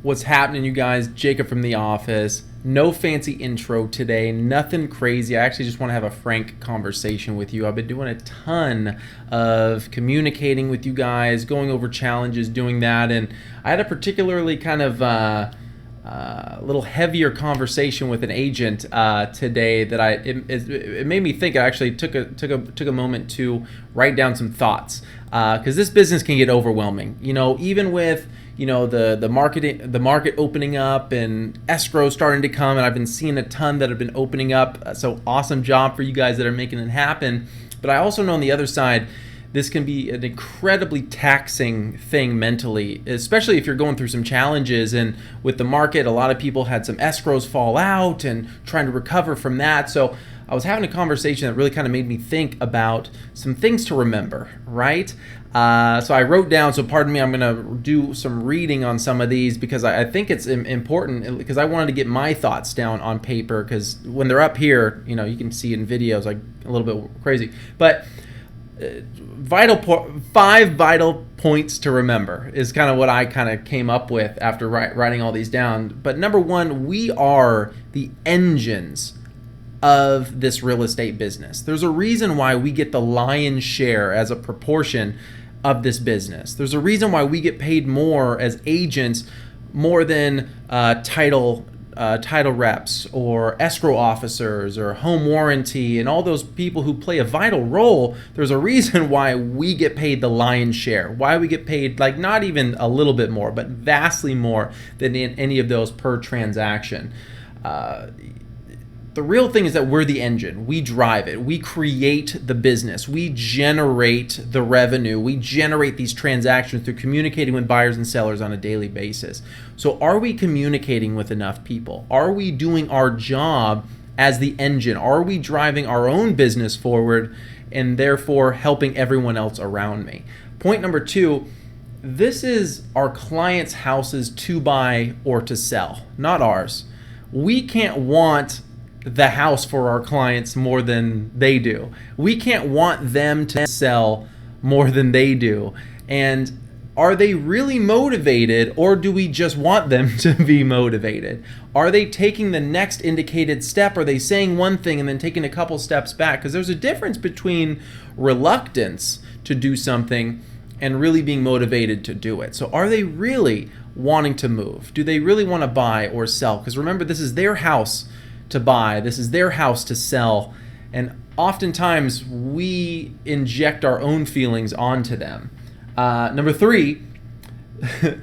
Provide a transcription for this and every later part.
What's happening, you guys? Jacob from the office. No fancy intro today, nothing crazy. I actually just want to have a frank conversation with you. I've been doing a ton of communicating with you guys, going over challenges, doing that, and I had a particularly kind of little heavier conversation with an agent today that it made me think. I actually took a moment to write down some thoughts because this business can get overwhelming. Even with the market opening up and escrow starting to come, and I've been seeing a ton that have been opening up. So awesome job for you guys that are making it happen. But I also know on the other side, this can be an incredibly taxing thing mentally, especially if you're going through some challenges. And with the market, a lot of people had some escrows fall out and trying to recover from that. So I was having a conversation that really kind of made me think about some things to remember, right? So I wrote down, so pardon me, I'm going to do some reading on some of these because I think it's important, because I wanted to get my thoughts down on paper, because when they're up here, you can see it in videos, like a little bit crazy. But 5 vital points to remember is kind of what I kind of came up with after writing all these down. But number one, we are the engines of this real estate business. There's a reason why we get the lion's share as a proportion of this business. There's a reason why we get paid more as agents, more than title reps or escrow officers or home warranty and all those people who play a vital role. There's a reason why we get paid the lion's share, why we get paid like not even a little bit more, but vastly more than in any of those per transaction. The real thing is that we're the engine. We drive it. We create the business. We generate the revenue. We generate these transactions through communicating with buyers and sellers on a daily basis. So are we communicating with enough people? Are we doing our job as the engine? Are we driving our own business forward and therefore helping everyone else around me? Point number 2, this is our clients' houses to buy or to sell, not ours. We can't want the house for our clients more than they do. We can't want them to sell more than they do. And are they really motivated, or do we just want them to be motivated? Are they taking the next indicated step? Are they saying one thing and then taking a couple steps back? Because there's a difference between reluctance to do something and really being motivated to do it. So are they really wanting to move? Do they really want to buy or sell? Because remember, this is their house to buy. This is their house to sell. And oftentimes we inject our own feelings onto them. Number 3,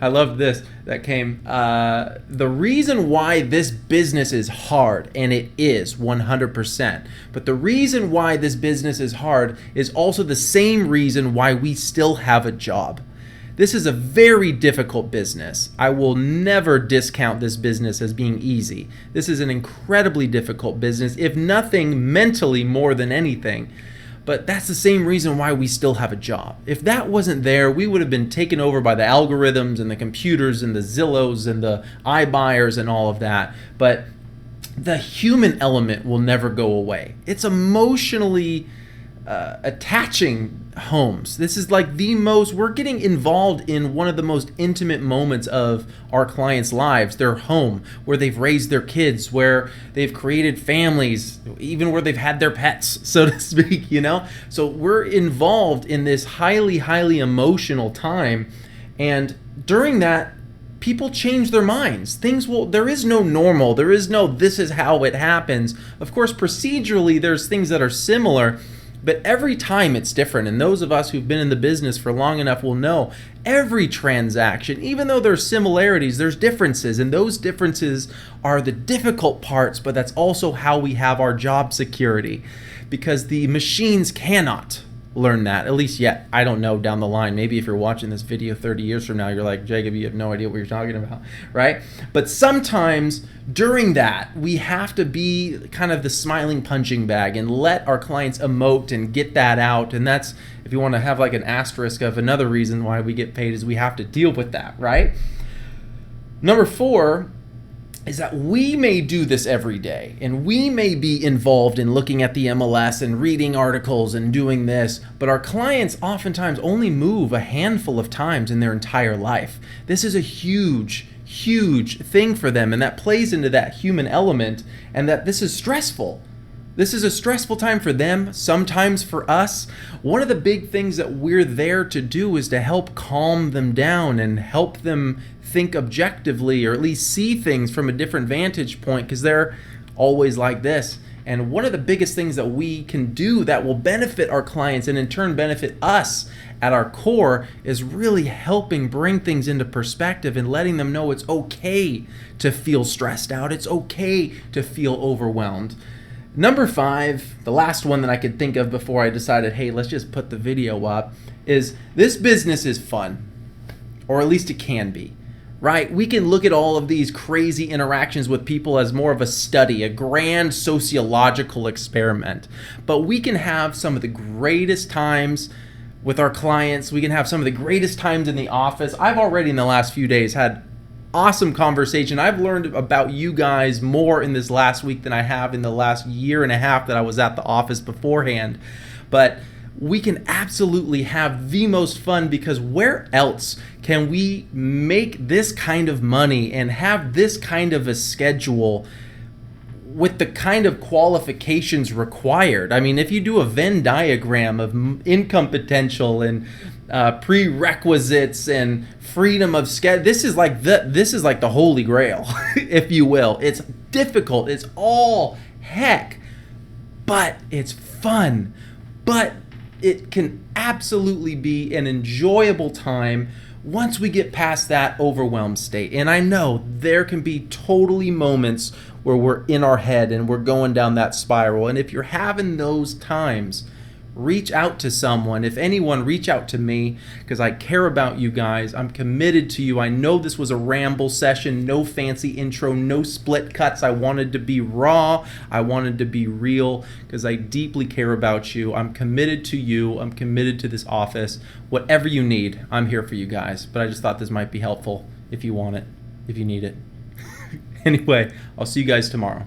I love this that came. The reason why this business is hard, and it is 100%, but the reason why this business is hard is also the same reason why we still have a job. This is a very difficult business. I will never discount this business as being easy. This is an incredibly difficult business, if nothing mentally more than anything. But that's the same reason why we still have a job. If that wasn't there, we would have been taken over by the algorithms and the computers and the Zillows and the iBuyers and all of that. But the human element will never go away. It's emotionally attaching homes. This is like we're getting involved in one of the most intimate moments of our clients' lives, their home, where they've raised their kids, where they've created families, even where they've had their pets, so to speak, So we're involved in this highly, highly emotional time. And during that, people change their minds. There is no normal. There is no, this is how it happens. Of course, procedurally, there's things that are similar, but every time it's different. And those of us who've been in the business for long enough will know every transaction, even though there's similarities, there's differences. And those differences are the difficult parts, but that's also how we have our job security, because the machines cannot learn that, at least yet. I don't know down the line. Maybe if you're watching this video 30 years from now, you're like, Jacob, you have no idea what you're talking about, right? But sometimes during that, we have to be kind of the smiling punching bag and let our clients emote and get that out. And that's, if you want to have like an asterisk of another reason why we get paid, is we have to deal with that, right? Number 4 is that we may do this every day, and we may be involved in looking at the MLS and reading articles and doing this, but our clients oftentimes only move a handful of times in their entire life. This is a huge, huge thing for them, and that plays into that human element, and that this is stressful. This is a stressful time for them, sometimes for us. One of the big things that we're there to do is to help calm them down and help them think objectively, or at least see things from a different vantage point, because they're always like this. And one of the biggest things that we can do that will benefit our clients and in turn benefit us at our core is really helping bring things into perspective and letting them know it's okay to feel stressed out. It's okay to feel overwhelmed. Number 5, the last one that I could think of before I decided, hey, let's just put the video up, is this business is fun, or at least it can be, right? We can look at all of these crazy interactions with people as more of a study, a grand sociological experiment, but we can have some of the greatest times with our clients. We can have some of the greatest times in the office. I've already in the last few days had awesome conversation. I've learned about you guys more in this last week than I have in the last year and a half that I was at the office beforehand. But we can absolutely have the most fun, because where else can we make this kind of money and have this kind of a schedule with the kind of qualifications required? I mean, if you do a Venn diagram of income potential and prerequisites and freedom of schedule, this is like the holy grail, if you will. It's difficult. It's all heck, but it's fun. But it can absolutely be an enjoyable time once we get past that overwhelmed state. And I know there can be totally moments where we're in our head and we're going down that spiral. And if you're having those times, reach out to someone. If anyone, reach out to me, because I care about you guys. I'm committed to you. I know this was a ramble session, no fancy intro, no split cuts. I wanted to be raw. I wanted to be real, because I deeply care about you. I'm committed to you. I'm committed to this office. Whatever you need, I'm here for you guys. But I just thought this might be helpful if you want it, if you need it. Anyway, I'll see you guys tomorrow.